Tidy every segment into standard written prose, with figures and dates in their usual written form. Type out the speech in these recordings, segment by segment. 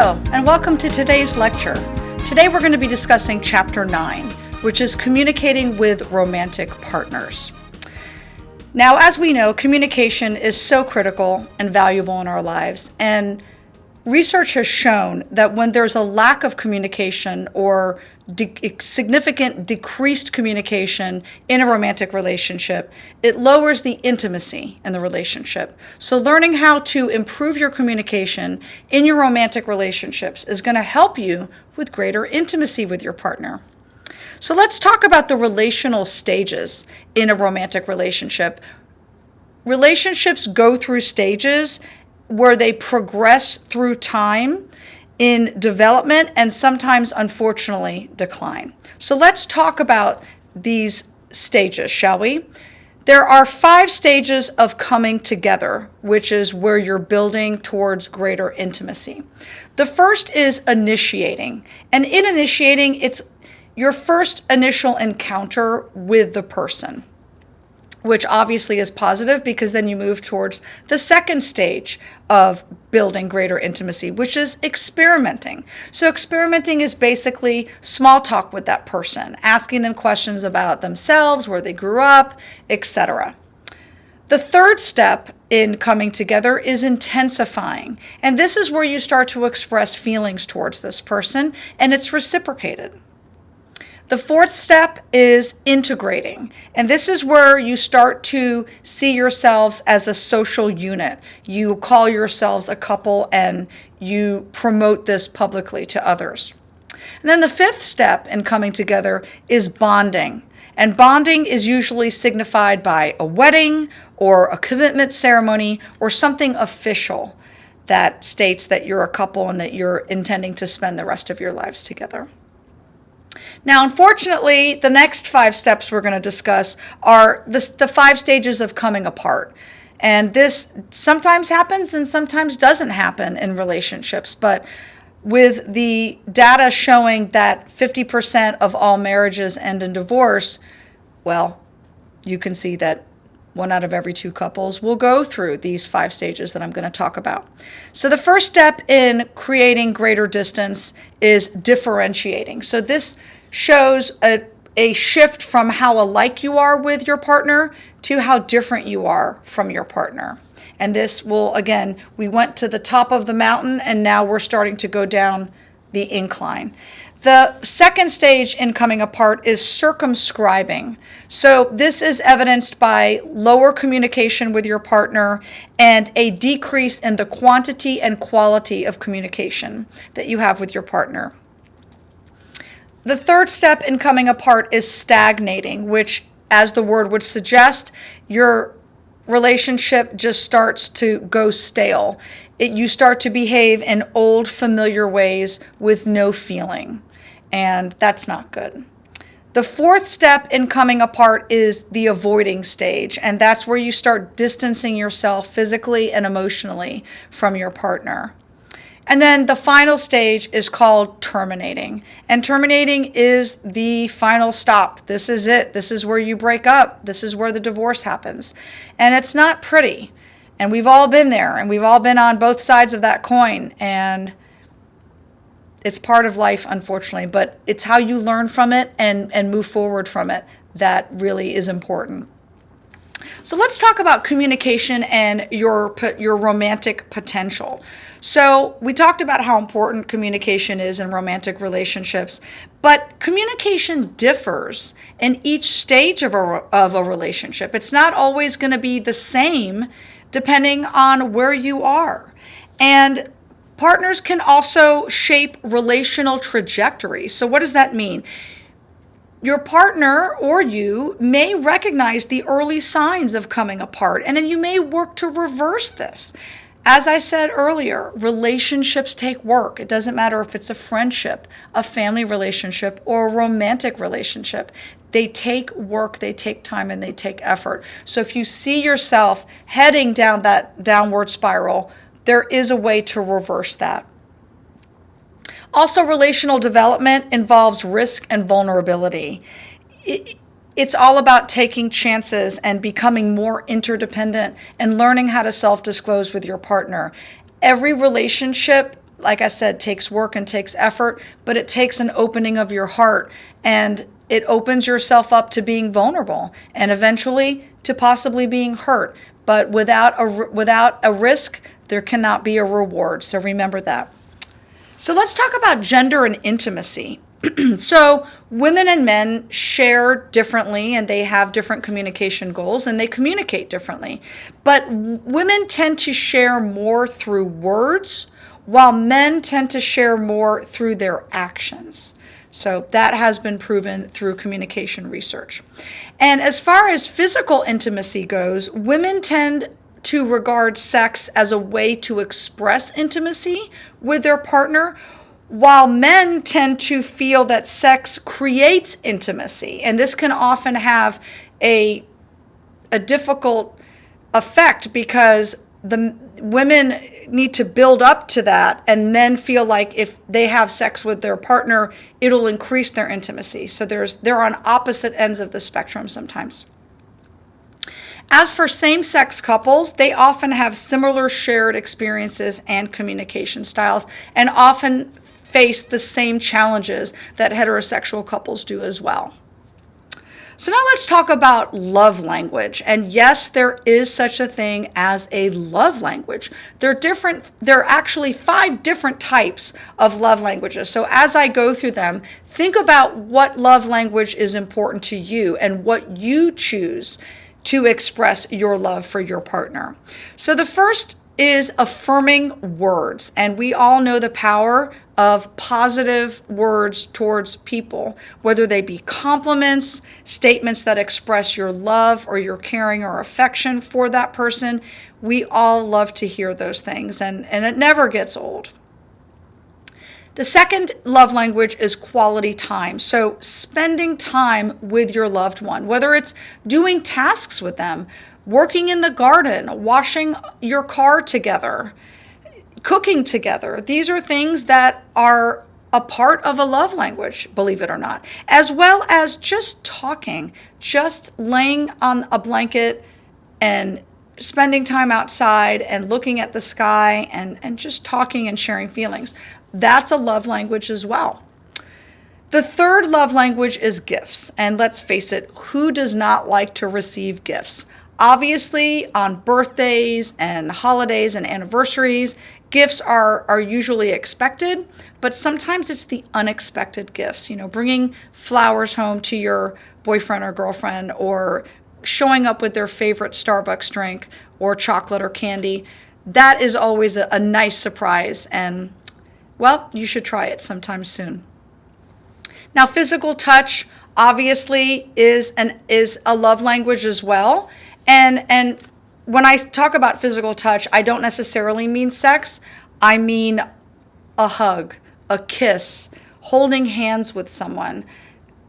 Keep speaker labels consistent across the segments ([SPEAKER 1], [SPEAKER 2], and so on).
[SPEAKER 1] Hello, and welcome to today's lecture. Today we're going to be discussing Chapter 9, which is communicating with romantic partners. Now, as we know, communication is so critical and valuable in our lives, and research has shown that when there's a lack of communication or significant decreased communication in a romantic relationship, it lowers the intimacy in the relationship. So learning how to improve your communication in your romantic relationships is going to help you with greater intimacy with your partner. So let's talk about the relational stages in a romantic relationship. Relationships go through stages where they progress through time in development and sometimes, unfortunately, decline. So let's talk about these stages, shall we? There are 5 stages of coming together, which is where you're building towards greater intimacy. The first is initiating. And in initiating, it's your first initial encounter with the person, which obviously is positive because then you move towards the second stage of building greater intimacy, which is experimenting. So experimenting is basically small talk with that person, asking them questions about themselves, where they grew up, etc. The third step in coming together is intensifying. And this is where you start to express feelings towards this person, and it's reciprocated. The fourth step is integrating, and this is where you start to see yourselves as a social unit. You call yourselves a couple and you promote this publicly to others. And then the fifth step in coming together is bonding, and bonding is usually signified by a wedding or a commitment ceremony or something official that states that you're a couple and that you're intending to spend the rest of your lives together. Now, unfortunately, the next 5 steps we're going to discuss are the 5 stages of coming apart. And this sometimes happens and sometimes doesn't happen in relationships. But with the data showing that 50% of all marriages end in divorce, well, you can see that 1 out of every 2 couples will go through these 5 stages that I'm going to talk about. So the first step in creating greater distance is differentiating. So this shows a shift from how alike you are with your partner to how different you are from your partner. And this will, again, we went to the top of the mountain and now we're starting to go down the incline. The second stage in coming apart is circumscribing. So this is evidenced by lower communication with your partner and a decrease in the quantity and quality of communication that you have with your partner. The third step in coming apart is stagnating, which, as the word would suggest, your relationship just starts to go stale. You start to behave in old, familiar ways with no feeling, and that's not good. The fourth step in coming apart is the avoiding stage, and that's where you start distancing yourself physically and emotionally from your partner. And then the final stage is called terminating. And terminating is the final stop. This is it. This is where you break up. This is where the divorce happens. And it's not pretty. And we've all been there, and we've all been on both sides of that coin. And it's part of life, unfortunately. But it's how you learn from it and move forward from it that really is important. So let's talk about communication and your romantic potential. So we talked about how important communication is in romantic relationships, but communication differs in each stage of a relationship. It's not always going to be the same depending on where you are. And partners can also shape relational trajectories. So what does that mean? Your partner or you may recognize the early signs of coming apart, and then you may work to reverse this. As I said earlier, relationships take work. It doesn't matter if it's a friendship, a family relationship, or a romantic relationship. They take work, they take time, and they take effort. So if you see yourself heading down that downward spiral, there is a way to reverse that. Also, relational development involves risk and vulnerability. It's all about taking chances and becoming more interdependent and learning how to self-disclose with your partner. Every relationship like I said, takes work and takes effort, but it takes an opening of your heart, and it opens yourself up to being vulnerable and eventually to possibly being hurt. But without a risk, there cannot be a reward. So remember that. So let's talk about gender and intimacy. So women and men share differently, and they have different communication goals, and they communicate differently. But women tend to share more through words, while men tend to share more through their actions. So that has been proven through communication research. And as far as physical intimacy goes, women tend to regard sex as a way to express intimacy with their partner, while men tend to feel that sex creates intimacy. And this can often have a difficult effect because the women need to build up to that, and men feel like if they have sex with their partner, it'll increase their intimacy. So they're on opposite ends of the spectrum sometimes. As for same-sex couples, they often have similar shared experiences and communication styles, and often face the same challenges that heterosexual couples do as well. So now let's talk about love language. And yes, there is such a thing as a love language. There are actually 5 different types of love languages. So as I go through them, think about what love language is important to you and what you choose to express your love for your partner. So the first is affirming words. And we all know the power of positive words towards people, whether they be compliments, statements that express your love or your caring or affection for that person. We all love to hear those things, and it never gets old. The second love language is quality time. So spending time with your loved one, whether it's doing tasks with them, working in the garden, washing your car together, cooking together. These are things that are a part of a love language, believe it or not, as well as just talking, just laying on a blanket and spending time outside and looking at the sky and just talking and sharing feelings. That's a love language as well. The third love language is gifts. And let's face it, who does not like to receive gifts? Obviously, on birthdays and holidays and anniversaries, gifts are usually expected, but sometimes it's the unexpected gifts. Bringing flowers home to your boyfriend or girlfriend, or showing up with their favorite Starbucks drink or chocolate or candy. That is always a nice surprise, and well, you should try it sometime soon. Now, physical touch obviously is a love language as well. And when I talk about physical touch, I don't necessarily mean sex. I mean a hug, a kiss, holding hands with someone.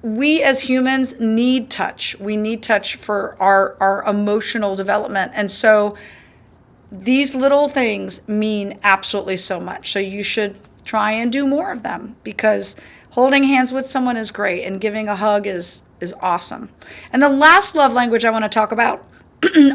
[SPEAKER 1] We as humans need touch. We need touch for our emotional development. And so these little things mean absolutely so much. So you should try and do more of them, because holding hands with someone is great and giving a hug is awesome. And the last love language I want to talk about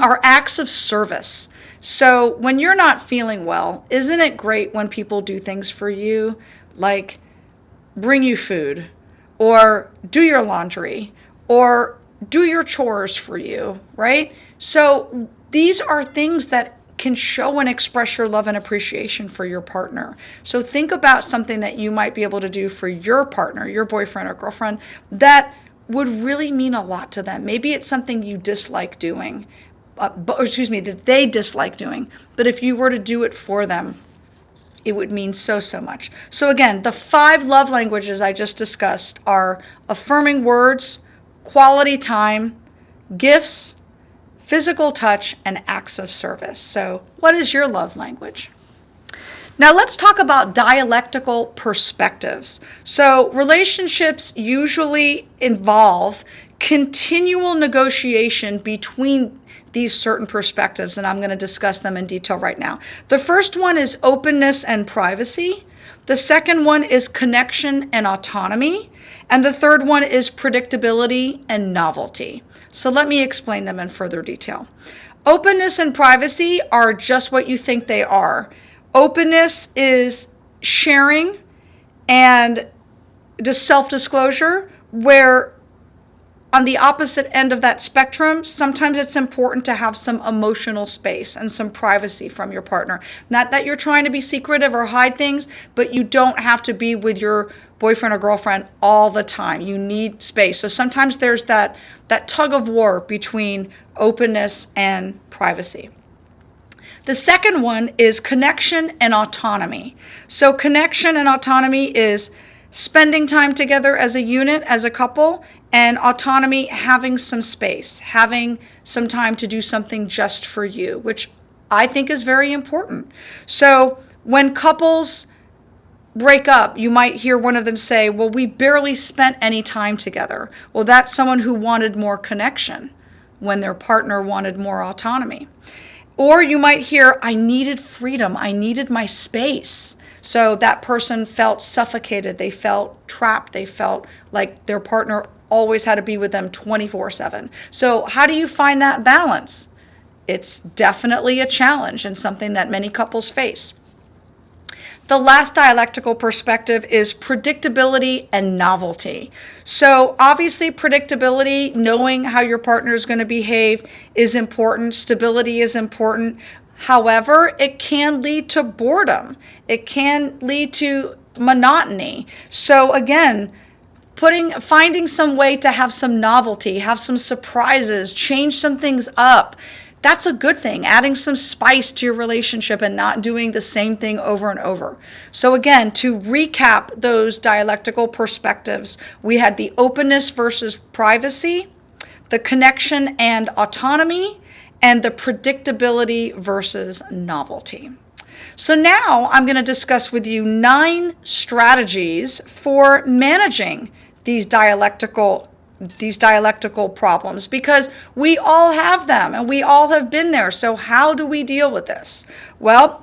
[SPEAKER 1] are acts of service. So when you're not feeling well, isn't it great when people do things for you, like bring you food, or do your laundry, or do your chores for you, right? So these are things that can show and express your love and appreciation for your partner. So think about something that you might be able to do for your partner, your boyfriend or girlfriend, that would really mean a lot to them. Maybe it's something you dislike doing, that they dislike doing. But if you were to do it for them, it would mean so much. So again, the 5 love languages I just discussed are affirming words, quality time, gifts, physical touch, and acts of service. So what is your love language? Now let's talk about dialectical perspectives. So relationships usually involve continual negotiation between these certain perspectives, and I'm going to discuss them in detail right now. The first one is openness and privacy. The second one is connection and autonomy. And the third one is predictability and novelty. So let me explain them in further detail. Openness and privacy are just what you think they are. Openness is sharing and just self-disclosure, where on the opposite end of that spectrum, sometimes it's important to have some emotional space and some privacy from your partner. Not that you're trying to be secretive or hide things, but you don't have to be with your boyfriend or girlfriend all the time. You need space. So sometimes there's that tug of war between openness and privacy. The second one is connection and autonomy. So connection and autonomy is spending time together as a unit, as a couple, and autonomy, having some space, having some time to do something just for you, which I think is very important. So when couples break up, you might hear one of them say, well, we barely spent any time together. Well, that's someone who wanted more connection when their partner wanted more autonomy. Or you might hear, I needed freedom. I needed my space. So that person felt suffocated. They felt trapped. They felt like their partner always had to be with them 24/7. So how do you find that balance? It's definitely a challenge and something that many couples face. The last dialectical perspective is predictability and novelty. So obviously predictability, knowing how your partner is going to behave, is important. Stability is important. However, it can lead to boredom. It can lead to monotony. So again, finding some way to have some novelty, have some surprises, change some things up. That's a good thing, adding some spice to your relationship and not doing the same thing over and over. So again, to recap those dialectical perspectives, we had the openness versus privacy, the connection and autonomy, and the predictability versus novelty. So now I'm going to discuss with you 9 strategies for managing these dialectical problems, because we all have them and we all have been there. So how do we deal with this? Well,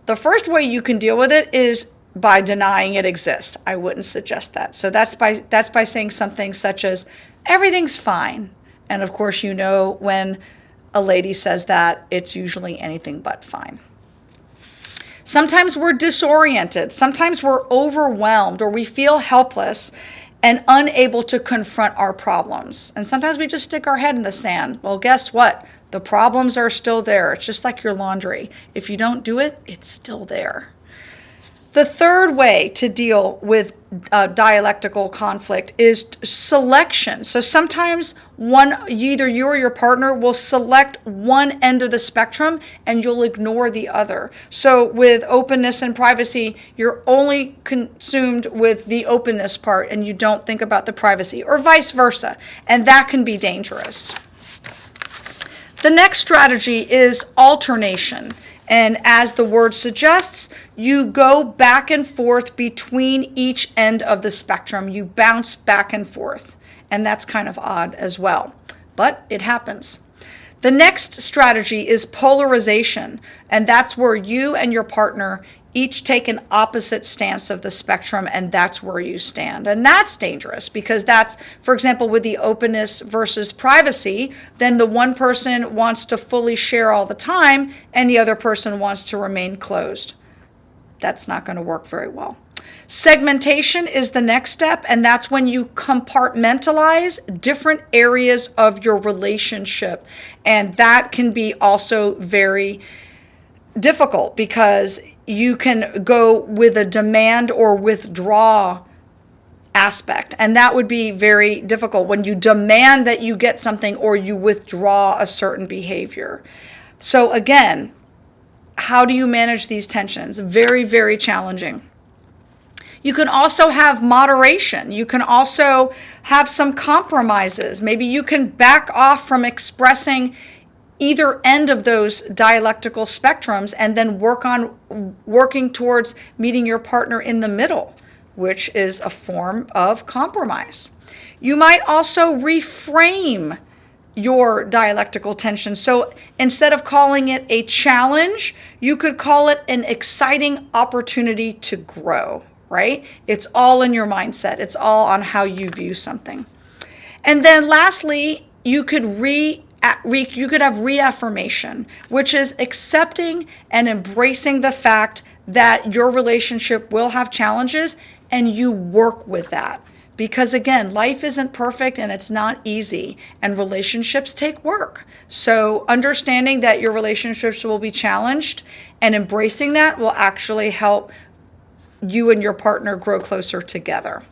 [SPEAKER 1] the first way you can deal with it is by denying it exists. I wouldn't suggest that. So that's by saying something such as, everything's fine. And of course, you know, when a lady says that, it's usually anything but fine. Sometimes we're disoriented. Sometimes we're overwhelmed, or we feel helpless and unable to confront our problems. And sometimes we just stick our head in the sand. Well, guess what? The problems are still there. It's just like your laundry. If you don't do it, it's still there. The third way to deal with dialectical conflict is selection. So sometimes either you or your partner will select one end of the spectrum and you'll ignore the other. So with openness and privacy, you're only consumed with the openness part and you don't think about the privacy, or vice versa. And that can be dangerous. The next strategy is alternation. And as the word suggests, you go back and forth between each end of the spectrum. You bounce back and forth. And that's kind of odd as well, but it happens. The next strategy is polarization. And that's where you and your partner each take an opposite stance of the spectrum, and that's where you stand. And that's dangerous, because that's, for example, with the openness versus privacy, then the one person wants to fully share all the time and the other person wants to remain closed. That's not going to work very well. Segmentation is the next step, and that's when you compartmentalize different areas of your relationship. And that can be also very difficult, because you can go with a demand or withdraw aspect. And that would be very difficult when you demand that you get something or you withdraw a certain behavior. So again, how do you manage these tensions? Very, very challenging. You can also have moderation. You can also have some compromises. Maybe you can back off from expressing either end of those dialectical spectrums and then working towards meeting your partner in the middle, which is a form of compromise. You might also reframe your dialectical tension. So instead of calling it a challenge, you could call it an exciting opportunity to grow, right? It's all in your mindset. It's all on how you view something. And then lastly, you could have reaffirmation, which is accepting and embracing the fact that your relationship will have challenges and you work with that. Because again, life isn't perfect and it's not easy, and relationships take work. So understanding that your relationships will be challenged and embracing that will actually help you and your partner grow closer together.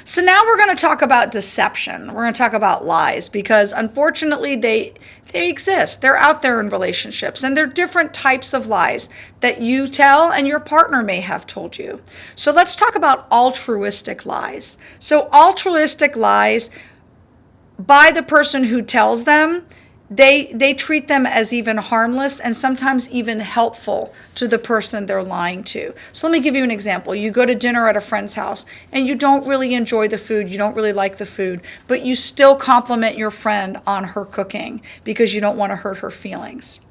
[SPEAKER 1] So now we're going to talk about deception. We're going to talk about lies, because unfortunately they exist. They're out there in relationships, and they're different types of lies that you tell and your partner may have told you. So let's talk about altruistic lies. So altruistic lies, by the person who tells them, they treat them as even harmless and sometimes even helpful to the person they're lying to. So let me give you an example. You go to dinner at a friend's house and you don't really enjoy the food, you don't really like the food, but you still compliment your friend on her cooking because you don't want to hurt her feelings.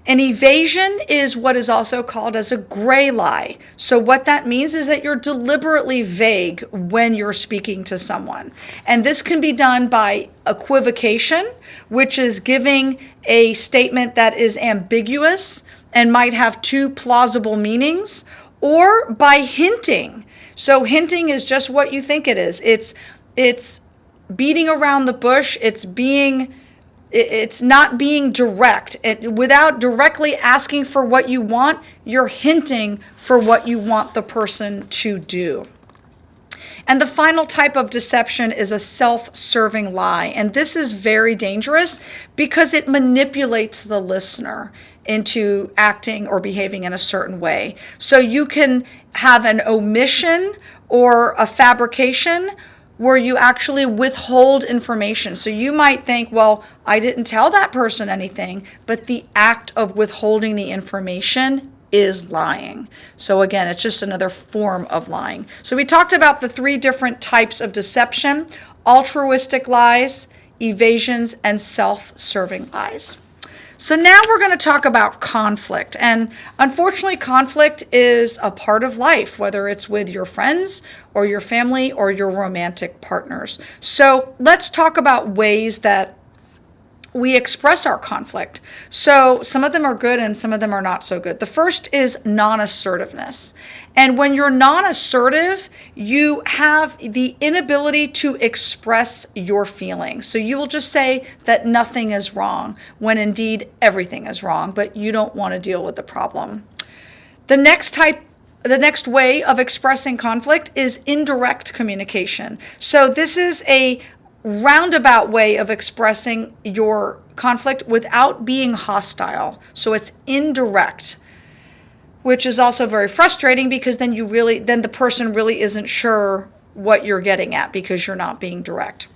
[SPEAKER 1] An evasion is what is also called as a gray lie. So what that means is that you're deliberately vague when you're speaking to someone. And this can be done by equivocation, which is giving a statement that is ambiguous and might have two plausible meanings, or by hinting. So hinting is just what you think it is. It's beating around the bush. It's not being direct. Without directly asking for what you want, you're hinting for what you want the person to do. And the final type of deception is a self-serving lie. And this is very dangerous because it manipulates the listener into acting or behaving in a certain way. So you can have an omission or a fabrication where you actually withhold information. So you might think, well, I didn't tell that person anything, but the act of withholding the information is lying. So again, it's just another form of lying. So we talked about the three different types of deception: altruistic lies, evasions, and self-serving lies. So now we're going to talk about conflict. And unfortunately, conflict is a part of life, whether it's with your friends or your family or your romantic partners. So let's talk about ways that we express our conflict. So some of them are good and some of them are not so good. The first is non-assertiveness. And when you're non-assertive, you have the inability to express your feelings. So you will just say that nothing is wrong when indeed everything is wrong, but you don't want to deal with the problem. The next way of expressing conflict is indirect communication. So this is a roundabout way of expressing your conflict without being hostile. So it's indirect, which is also very frustrating because then the person really isn't sure what you're getting at because you're not being direct.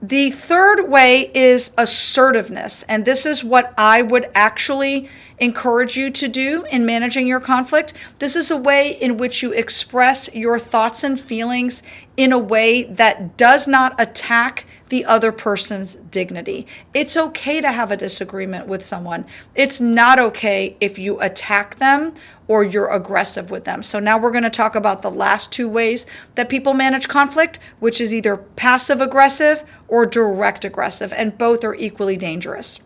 [SPEAKER 1] The third way is assertiveness, and this is what I would actually encourage you to do in managing your conflict. This is a way in which you express your thoughts and feelings in a way that does not attack the other person's dignity. It's okay to have a disagreement with someone. It's not okay if you attack them or you're aggressive with them. So now we're going to talk about the last two ways that people manage conflict, which is either passive aggressive or direct aggressive, and both are equally dangerous.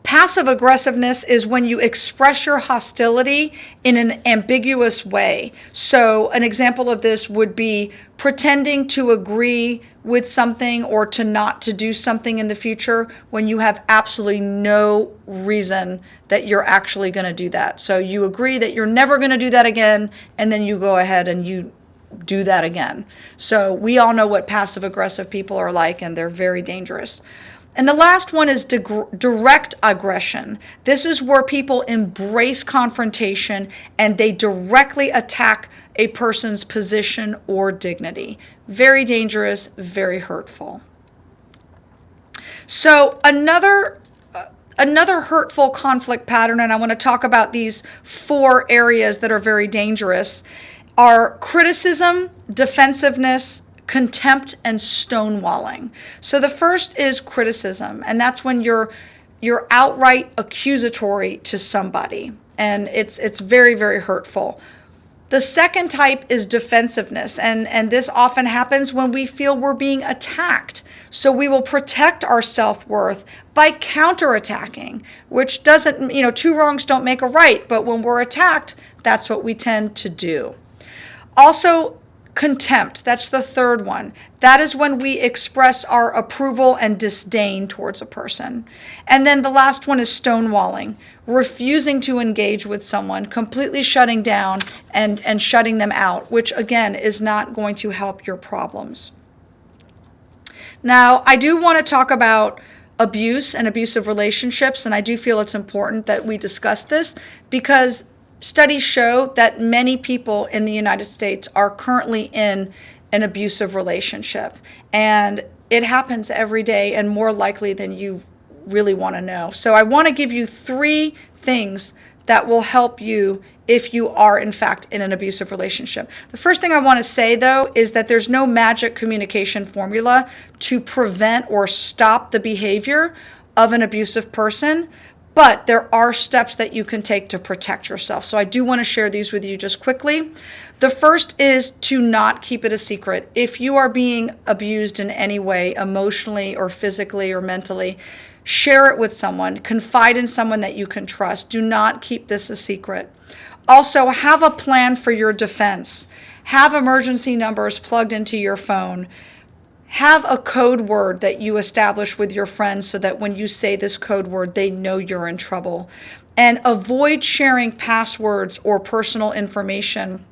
[SPEAKER 1] Passive aggressiveness is when you express your hostility in an ambiguous way. So an example of this would be pretending to agree with something or to not to do something in the future when you have absolutely no reason that you're actually going to do that. So you agree that you're never going to do that again, and then you go ahead and you do that again. So we all know what passive aggressive people are like, and they're very dangerous. And the last one is direct aggression. This is where people embrace confrontation and they directly attack a person's position or dignity. Very dangerous, very hurtful. So another hurtful conflict pattern, and I want to talk about these 4 areas that are very dangerous, are criticism, defensiveness, contempt, and stonewalling. So the first is criticism, and that's when you're outright accusatory to somebody, and it's very, very hurtful. The second type is defensiveness, and this often happens when we feel we're being attacked. So we will protect our self-worth by counterattacking, which doesn't, two wrongs don't make a right, but when we're attacked, that's what we tend to do. Also, contempt, that's the third one. That is when we express our approval and disdain towards a person. And then the last one is stonewalling, refusing to engage with someone, completely shutting down and shutting them out, which again is not going to help your problems. Now, I do want to talk about abuse and abusive relationships, and I do feel it's important that we discuss this because studies show that many people in the United States are currently in an abusive relationship, and it happens every day and more likely than you really want to know. So I want to give you 3 things that will help you if you are in fact in an abusive relationship. The first thing I want to say though is that there's no magic communication formula to prevent or stop the behavior of an abusive person, but there are steps that you can take to protect yourself. So I do want to share these with you just quickly. The first is to not keep it a secret. If you are being abused in any way, emotionally or physically or mentally, share it with someone. Confide in someone that you can trust. Do not keep this a secret. Also, have a plan for your defense. Have emergency numbers plugged into your phone. Have a code word that you establish with your friends so that when you say this code word, they know you're in trouble. And avoid sharing passwords or personal information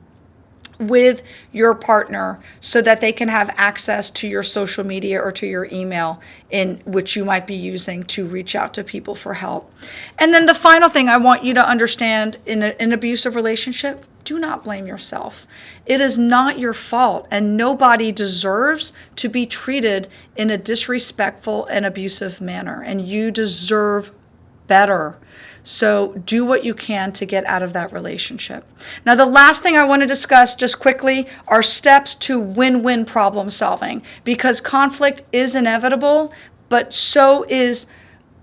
[SPEAKER 1] with your partner so that they can have access to your social media or to your email in which you might be using to reach out to people for help. And then the final thing I want you to understand in an abusive relationship, do not blame yourself. It is not your fault, and nobody deserves to be treated in a disrespectful and abusive manner, and you deserve better. So do what you can to get out of that relationship. Now, the last thing I want to discuss just quickly are steps to win-win problem solving, because conflict is inevitable, but so is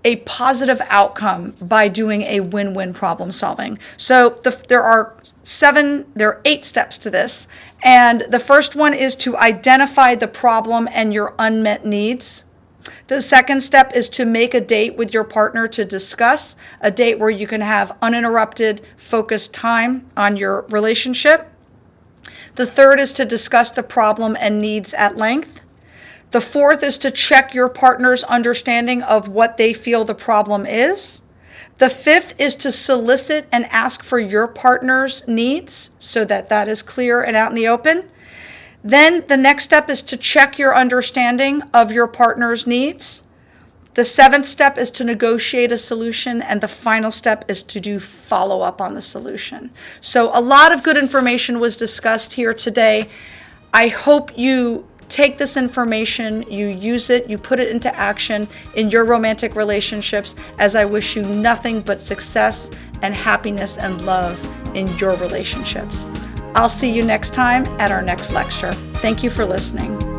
[SPEAKER 1] a positive outcome by doing a win-win problem solving. So there are 8 steps to this. And the first one is to identify the problem and your unmet needs. The second step is to make a date with your partner to discuss, a date where you can have uninterrupted, focused time on your relationship. The third is to discuss the problem and needs at length. The fourth is to check your partner's understanding of what they feel the problem is. The fifth is to solicit and ask for your partner's needs so that that is clear and out in the open. Then the next step is to check your understanding of your partner's needs. The 7th step is to negotiate a solution, and the final step is to do follow-up on the solution. So a lot of good information was discussed here today. I hope you take this information, you use it, you put it into action in your romantic relationships, as I wish you nothing but success and happiness and love in your relationships. I'll see you next time at our next lecture. Thank you for listening.